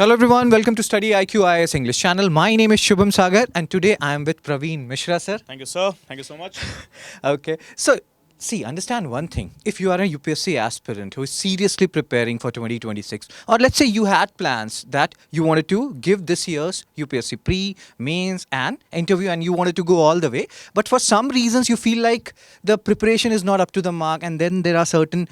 Hello everyone, welcome to StudyIQ IAS English channel. My name is Shubham Sagar and today I am with Praveen Mishra sir. Thank you, sir. Thank you so much. Okay, so see, understand one thing. If you are a UPSC aspirant who is seriously preparing for 2026, or let's say you had plans that you wanted to give this year's UPSC pre, mains and interview and you wanted to go all the way, but for some reasons you feel like the preparation is not up to the mark and then there are certain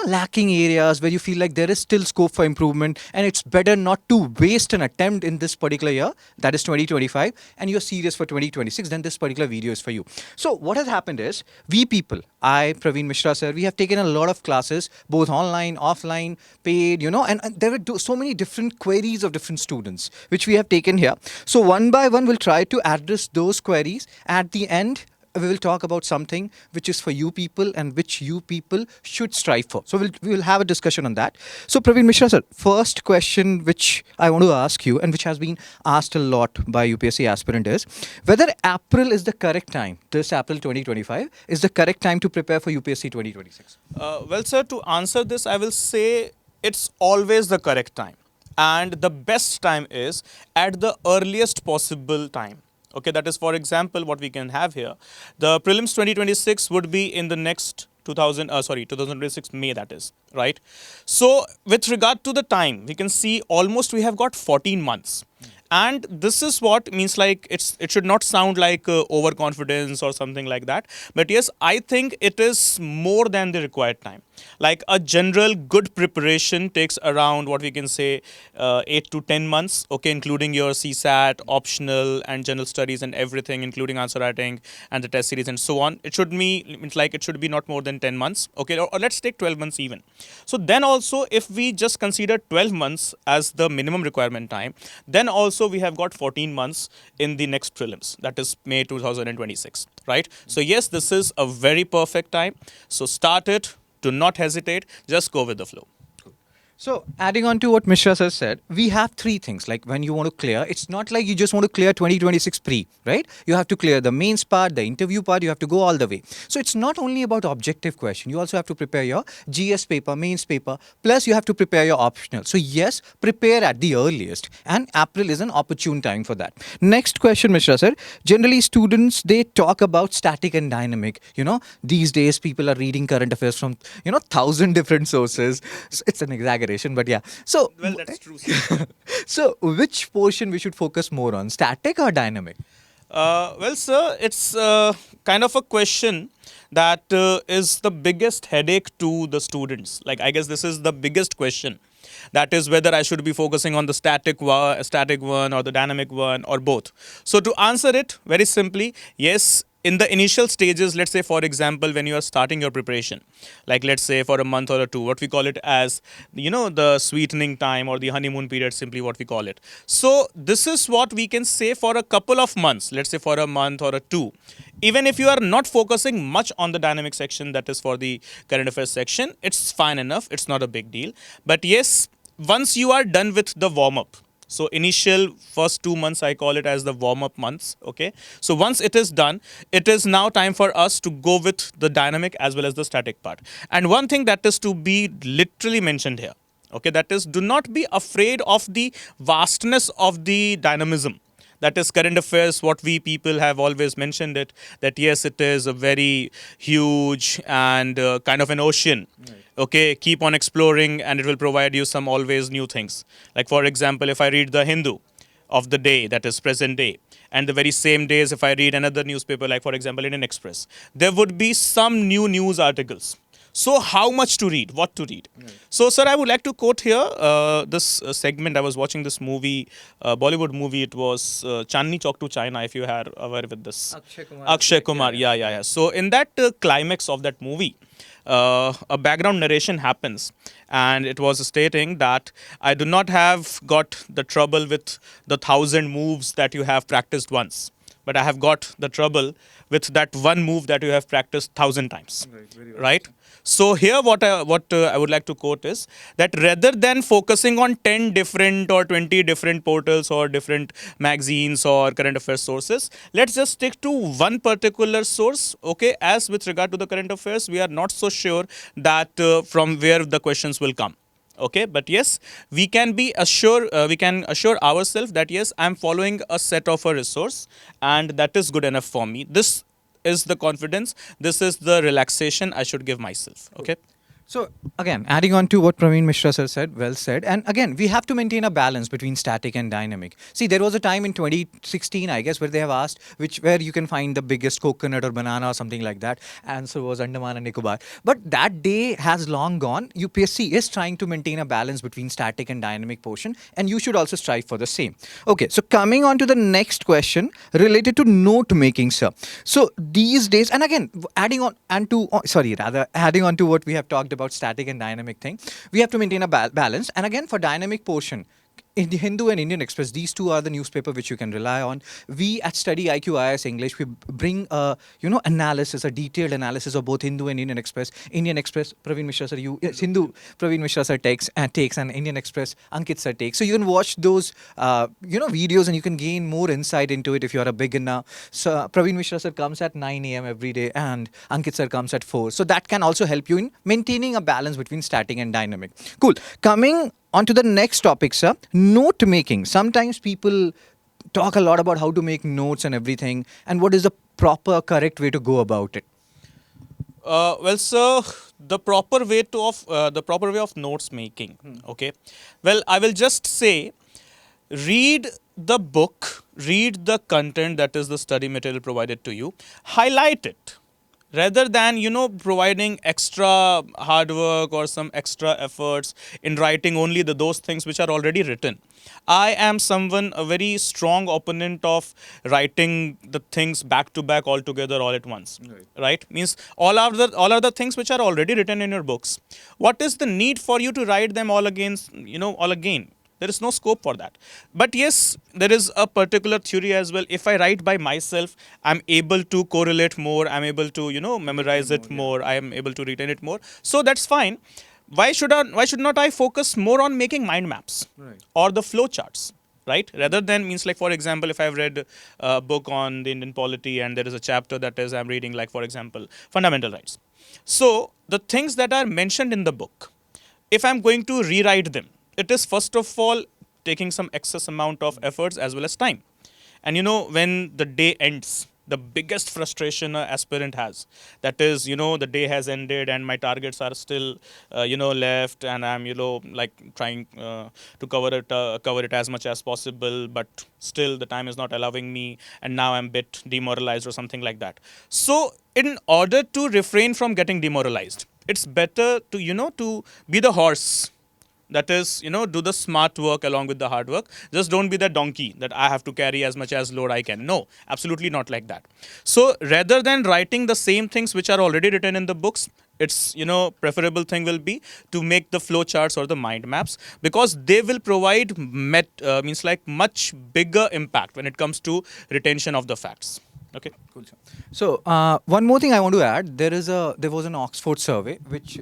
lacking areas where you feel like there is still scope for improvement and it's better not to waste an attempt in this particular year, that is 2025, and you're serious for 2026, then this particular video is for you. So what has happened is, we people, I, Praveen Mishra sir, we have taken a lot of classes, both online, offline, paid, and there were so many different queries of different students, which we have taken here. So one by one, we'll try to address those queries. At the end, we will talk about something which is for you people and which you people should strive for. So we will have a discussion on that. So Praveen Mishra sir, first question which I want to ask you and which has been asked a lot by UPSC aspirant is whether April is the correct time, this April 2025, is the correct time to prepare for UPSC 2026? Well, sir, to answer this, I will say it's always the correct time. And the best time is at the earliest possible time. Okay, that is, for example, what we can have here. The Prelims 2026 would be in the next 2026 May, that is, right? So with regard to the time, we can see almost we have got 14 months. And this is what means, like, it should not sound like overconfidence or something like that. But yes, I think it is more than the required time. Like a general good preparation takes around what we can say 8 to 10 months, okay, including your CSAT, optional and general studies and everything, including answer writing and the test series and so on. It should be not more than 10 months, okay, or let's take 12 months even. So then also, if we just consider 12 months as the minimum requirement time, then also we have got 14 months in the next prelims, that is May 2026, right? So yes, this is a very perfect time. So start it. Do not hesitate. Just go with the flow. So, adding on to what Mishra sir said, we have three things. Like when you want to clear, it's not like you just want to clear 2026 pre, right? You have to clear the mains part, the interview part, you have to go all the way. So, it's not only about objective question. You also have to prepare your GS paper, mains paper, plus you have to prepare your optional. So, yes, prepare at the earliest. And April is an opportune time for that. Next question, Mishra sir. Generally, students, they talk about static and dynamic. These days people are reading current affairs from, 1,000 different sources. So, it's an exaggeration. But yeah, so well, that's true. So which portion we should focus more on, static or dynamic? Well, sir, it's kind of a question that is the biggest headache to the students. Like, I guess this is the biggest question. That is whether I should be focusing on the static one or the dynamic one or both. So to answer it very simply, yes, in the initial stages, let's say, for example, when you are starting your preparation, like let's say for a month or two, what we call it as, the sweetening time or the honeymoon period, simply what we call it. So this is what we can say for a couple of months, let's say for a month or a two. Even if you are not focusing much on the dynamic section, that is for the current affairs section, it's fine enough. It's not a big deal. But yes, once you are done with the warm-up, so initial first 2 months, I call it as the warm-up months, okay? So once it is done, it is now time for us to go with the dynamic as well as the static part. And one thing that is to be literally mentioned here, okay, that is, do not be afraid of the vastness of the dynamism. That is current affairs, what we people have always mentioned it, that yes, it is a very huge and kind of an ocean. Right. Okay, keep on exploring and it will provide you some always new things. Like, for example, if I read the Hindu of the day, that is present day, and the very same days if I read another newspaper, like for example Indian Express, there would be some new news articles. So how much to read? What to read? Right. So, sir, I would like to quote here this segment. I was watching this movie, Bollywood movie. It was Chandni Chowk to China, if you are aware with this. Akshay Kumar. Yeah. So in that climax of that movie, a background narration happens. And it was stating that I do not have got the trouble with the 1,000 moves that you have practiced once. But I have got the trouble with that one move that you have practiced 1,000 times. Right? So here what I would like to quote is that rather than focusing on 10 different or 20 different portals or different magazines or current affairs sources, let's just stick to one particular source, okay? As with regard to the current affairs, we are not so sure that from where the questions will come. Okay, but yes, we can assure ourselves that yes, I'm following a set of a resource, and that is good enough for me. This is the confidence, this is the relaxation I should give myself. Okay. So again, adding on to what Praveen Mishra sir said, well said. And again, we have to maintain a balance between static and dynamic. See, there was a time in 2016, I guess, where they have asked where you can find the biggest coconut or banana or something like that. Answer was Andaman and Nicobar. But that day has long gone. UPSC is trying to maintain a balance between static and dynamic portion, and you should also strive for the same. Okay, so coming on to the next question related to note making, sir. So these days, and again, adding on to what we have talked about, static and dynamic thing, we have to maintain a balance. And again, for dynamic portion, in the Hindu and Indian Express, these two are the newspaper which you can rely on. We at Study IQ IS English, we bring a analysis, a detailed analysis of both Hindu and Indian Express. Indian Express, Praveen Mishra sir, Hindu Praveen Mishra sir takes, and Indian Express Ankit sir takes. So you can watch those videos, and you can gain more insight into it if you are a beginner. So Praveen Mishra sir comes at 9 a.m. every day, and Ankit sir comes at 4. So that can also help you in maintaining a balance between static and dynamic. Cool. Coming on to the next topic, sir. Note making. Sometimes people talk a lot about how to make notes and everything, and what is the proper, correct way to go about it. Well, sir, the proper way of notes making. Okay. Well, I will just say, read the book, read the content, that is the study material provided to you, highlight it, rather than providing extra hard work or some extra efforts in writing only those things which are already written. I am someone, a very strong opponent of writing the things back to back all together all at once. Right? Means all are the things which are already written in your books. What is the need for you to write them all again, all again? There is no scope for that. But yes, there is a particular theory as well. If I write by myself, I'm able to correlate more, I'm able to memorize it more, I am able to retain it more. So that's fine. Why should not I focus more on making mind maps, or the flow charts, right? Rather than, means, like, for example, if I've read a book on the Indian polity, and there is a chapter that is I'm reading, like, for example, fundamental rights. So the things that are mentioned in the book, if I'm going to rewrite them, it is first of all taking some excess amount of efforts as well as time. And when the day ends, the biggest frustration an aspirant has, that is, the day has ended and my targets are still left, and I'm like trying to cover it as much as possible, but still the time is not allowing me, and now I'm a bit demoralized or something like that. So in order to refrain from getting demoralized, it's better to to be the horse, that is, do the smart work along with the hard work. Just don't be the donkey that I have to carry as much as load I can. No, absolutely not like that. So rather than writing the same things which are already written in the books, it's preferable thing will be to make the flow charts or the mind maps, because they will provide means like much bigger impact when it comes to retention of the facts. Okay. Cool. So one more thing I want to add: there was an Oxford survey which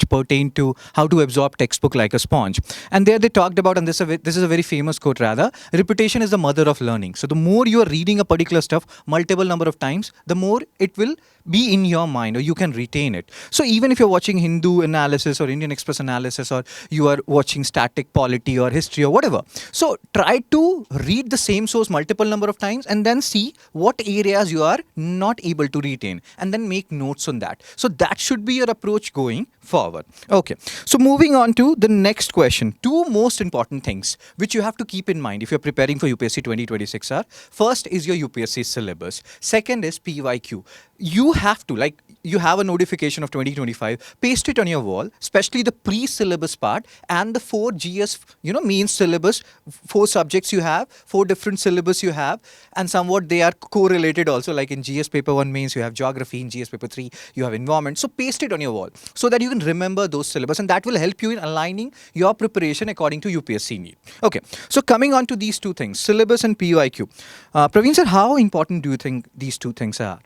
pertained to how to absorb textbook like a sponge, and there they talked about, and this is a very famous quote rather: repetition is the mother of learning. So the more you are reading a particular stuff multiple number of times, the more it will be in your mind, or you can retain it. So even if you're watching Hindu analysis or Indian Express analysis, or you are watching static polity or history or whatever, so try to read the same source multiple number of times, and then see what areas you are not able to retain, and then make notes on that. So that should be your approach going forward. Okay, so moving on to the next question. Two most important things which you have to keep in mind if you're preparing for UPSC 2026 are: first is your UPSC syllabus, second is PYQ. You have to, like, you have a notification of 2025, paste it on your wall, especially the pre-syllabus part and the 4 GS, mean syllabus, 4 subjects you have, 4 different syllabus you have, and somewhat they are correlated also, like in GS paper 1 means you have geography, in GS paper 3 you have environment. So paste it on your wall so that you can remember those syllabus, and that will help you in aligning your preparation according to UPSC need. Okay, so coming on to these two things, syllabus and PYQ. Praveen sir, how important do you think these two things are?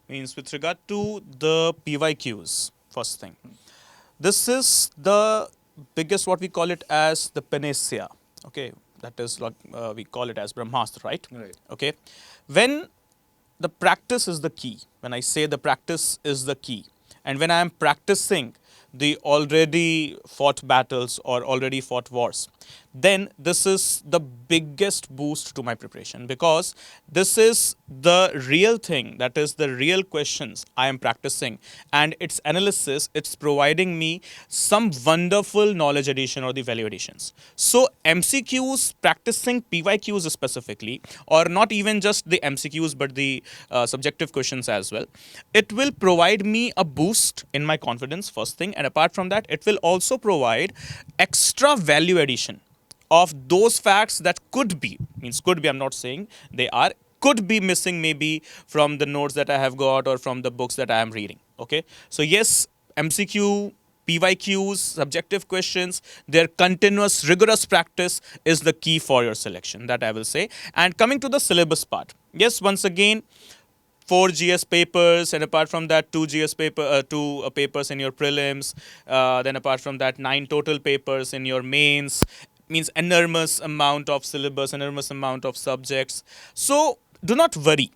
Means, with regard to the PYQs, first thing, this is the biggest, what we call it as the panacea. Okay, that is what we call it as Brahmastra, right? Right. Okay, when the practice is the key, when I say the practice is the key, and when I am practicing the already fought battles or already fought wars, then this is the biggest boost to my preparation, because this is the real thing, that is the real questions I am practicing, and its analysis, it's providing me some wonderful knowledge addition or the value additions. So MCQs, practicing PYQs specifically, or not even just the MCQs but the subjective questions as well, it will provide me a boost in my confidence, first thing, and apart from that, it will also provide extra value addition of those facts that could be, means could be, I'm not saying they are, could be missing maybe from the notes that I have got or from the books that I am reading. Okay, so yes, MCQ, PYQs, subjective questions, their continuous rigorous practice is the key for your selection, that I will say. And coming to the syllabus part, yes, once again, 4 GS papers, and apart from that, 2 papers in your prelims. Then apart from that, 9 total papers in your mains. Means enormous amount of syllabus, enormous amount of subjects. So do not worry.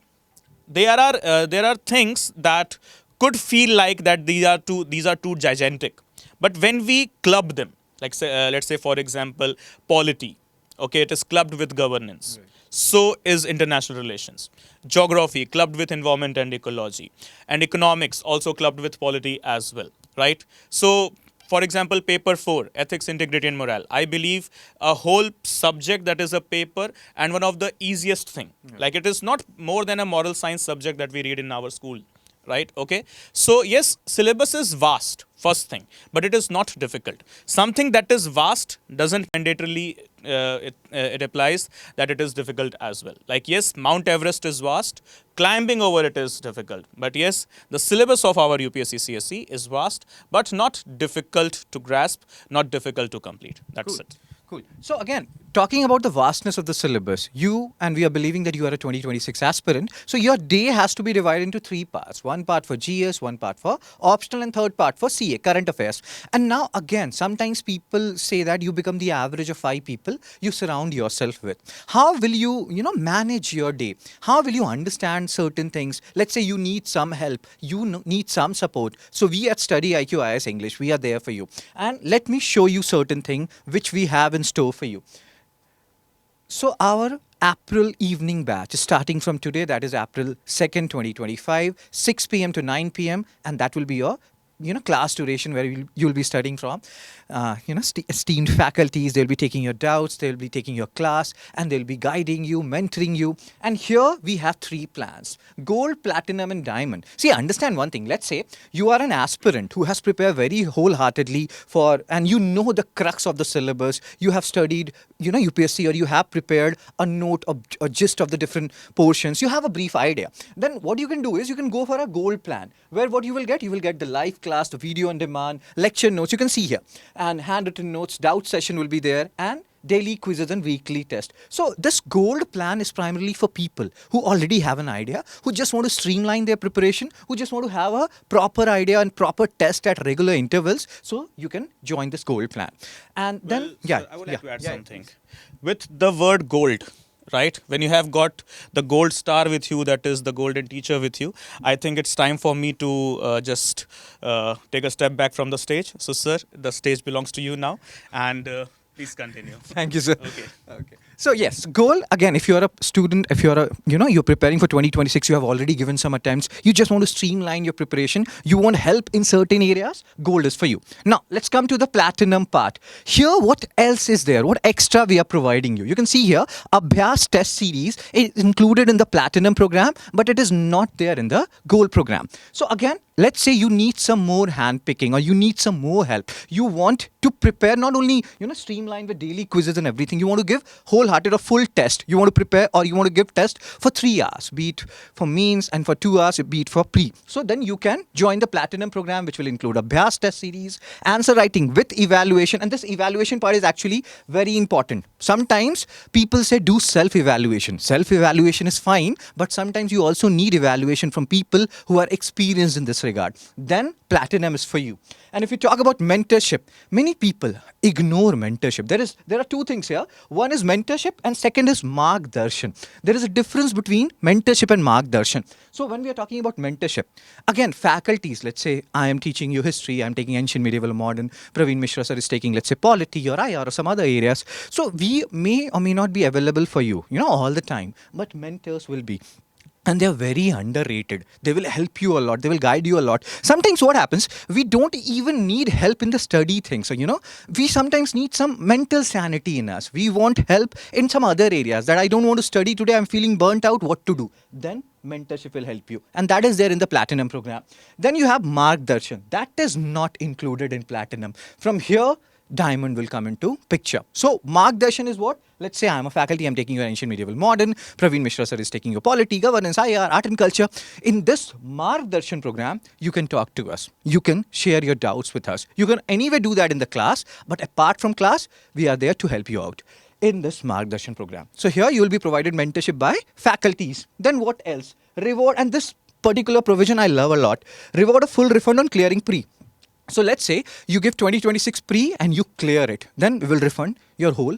There are things that could feel like that these are too gigantic, but when we club them, like say, let's say for example, polity, okay, it is clubbed with governance. Right. So is international relations. Geography clubbed with environment and ecology, and economics also clubbed with polity as well, right? So for example, paper 4, ethics, integrity and morale, I believe a whole subject that is a paper and one of the easiest thing. Like it is not more than a moral science subject that we read in our school, right? Okay, so yes, syllabus is vast, first thing, but it is not difficult. Something that is vast doesn't mandatorily it applies that it is difficult as well. Like yes, Mount Everest is vast, climbing over it is difficult, but yes, the syllabus of our UPSC CSE is vast, but not difficult to grasp, not difficult to complete. That's it. Cool. So again, talking about the vastness of the syllabus, you and we are believing that you are a 2026 aspirant. So your day has to be divided into 3 parts. 1 part for GS, 1 part for optional, and 3rd part for CA, current affairs. And now again, sometimes people say that you become the average of 5 people you surround yourself with. How will you, manage your day? How will you understand certain things? Let's say you need some help, you need some support. So we at StudyIQ IS English, we are there for you. And let me show you certain thing which we have in store for you. So our April evening batch is starting from today, that is April 2nd, 2025, 6 p.m. to 9 p.m. and that will be your class duration where you'll be studying from, esteemed faculties. They'll be taking your doubts, they'll be taking your class, and they'll be guiding you, mentoring you. And here we have 3 plans: gold, platinum, and diamond. See, understand one thing. Let's say you are an aspirant who has prepared very wholeheartedly for, and you know the crux of the syllabus. You have studied, UPSC, or you have prepared a note of a gist of the different portions. You have a brief idea. Then what you can do is you can go for a gold plan, where what you will get the live class, the video on demand, lecture notes, you can see here, and handwritten notes, doubt session will be there, and daily quizzes and weekly test. So this gold plan is primarily for people who already have an idea, who just want to streamline their preparation, who just want to have a proper idea and proper test at regular intervals. So you can join this gold plan. And then, I would like to add something. With the word gold, right? When you have got the gold star with you, that is the golden teacher with you, I think it's time for me to just take a step back from the stage. So, sir, the stage belongs to you now, and please continue. Thank you, sir. Okay. So yes, goal, again, if you're a student, if you're you're preparing for 2026, you have already given some attempts, you just want to streamline your preparation, you want help in certain areas, gold is for you. Now, let's come to the platinum part. Here, what else is there? What extra we are providing you? You can see here, Abhyas test series is included in the platinum program, but it is not there in the gold program. So again, let's say you need some more handpicking, or you need some more help. You want to prepare not only, streamline with daily quizzes and everything. You want to give wholehearted or full test. You want to prepare, or you want to give test for 3 hours, be it for means, and for 2 hours, be it for pre. So then you can join the platinum program, which will include Abhyas test series, answer writing with evaluation. And this evaluation part is actually very important. Sometimes people say do self-evaluation. Self-evaluation is fine, but sometimes you also need evaluation from people who are experienced in this regard. Then platinum is for you. And if you talk about mentorship, many people ignore mentorship. There are two things here. One is mentorship and second is Margdarshan. There is a difference between mentorship and Margdarshan. So when we are talking about mentorship, again, faculties, let's say I am teaching you history, I'm taking ancient, medieval, modern, Praveen Mishra sir is taking, let's say, polity or IR or some other areas. So we may or may not be available for you, all the time, but mentors will be. And they're very underrated. They will help you a lot. They will guide you a lot. Sometimes what happens, we don't even need help in the study thing. So, we sometimes need some mental sanity in us. We want help in some other areas that I don't want to study today. I'm feeling burnt out. What to do? Then mentorship will help you. And that is there in the platinum program. Then you have Margdarshan. That is not included in platinum. From here, diamond will come into picture. So Margdarshan is what? Let's say I'm a faculty, I'm taking your ancient, medieval, modern. Praveen Mishra sir is taking your polity, governance, IR, art and culture. In this Margdarshan program, you can talk to us. You can share your doubts with us. You can anyway do that in the class, but apart from class, we are there to help you out in this Margdarshan program. So here you will be provided mentorship by faculties. Then what else? Reward, and this particular provision I love a lot. Reward a full refund on clearing pre. So let's say you give 2026 pre and you clear it. Then we will refund your whole,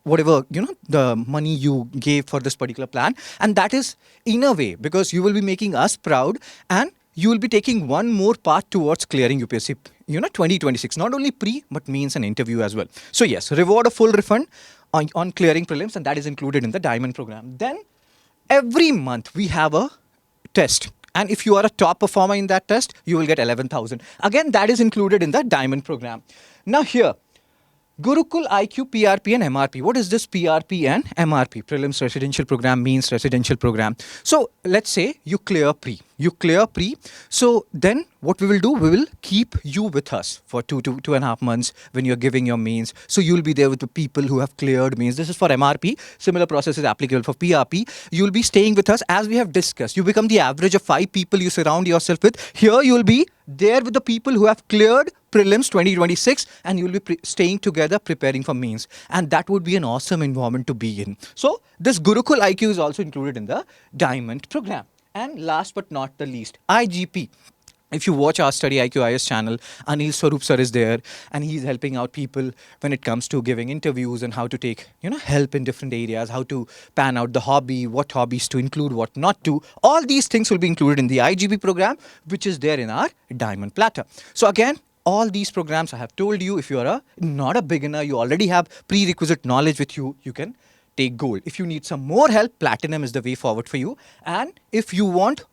whatever, the money you gave for this particular plan. And that is in a way because you will be making us proud and you will be taking one more part towards clearing UPSC, 2026. Not only pre, but means an interview as well. So yes, reward a full refund on clearing prelims, and that is included in the diamond program. Then every month we have a test. And if you are a top performer in that test, you will get 11,000. Again, that is included in the diamond program. Now here, Gurukul IQ, PRP and MRP. What is this PRP and MRP? Prelims Residential Program means residential program. So let's say you clear pre. So then what we will do, we will keep you with us for 2.5 months when you're giving your mains. So you'll be there with the people who have cleared mains. This is for MRP. Similar process is applicable for PRP. You'll be staying with us as we have discussed. You become the average of 5 people you surround yourself with. Here you'll be there with the people who have cleared prelims 2026 and you'll be staying together preparing for mains, and that would be an awesome environment to be in. So this Gurukul IQ is also included in the diamond program. And last but not the least, IGP. If you watch our StudyIQ IS channel, Anil Swarup sir is there and he's helping out people when it comes to giving interviews and how to take, help in different areas, how to pan out the hobby, what hobbies to include, what not to. All these things will be included in the IGP program, which is there in our diamond platter. So again, all these programs I have told you, if you are not a beginner, you already have prerequisite knowledge with you, you can take gold. If you need some more help, platinum is the way forward for you. And if you want,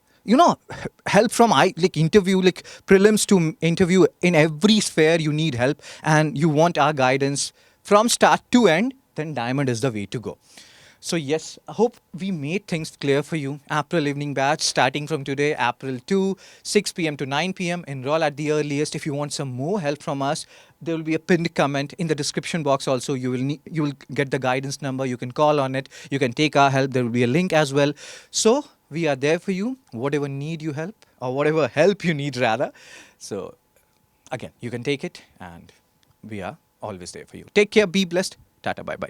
help from interview, like prelims to interview in every sphere, you need help and you want our guidance from start to end, then diamond is the way to go. So yes, I hope we made things clear for you. April evening batch starting from today, April 2, 6 p.m. to 9 p.m. Enroll at the earliest. If you want some more help from us, there will be a pinned comment in the description box. Also, you will get the guidance number. You can call on it. You can take our help. There will be a link as well. So we are there for you. Whatever need you help or whatever help you need rather. So again, you can take it and we are always there for you. Take care. Be blessed. Tata. Bye bye.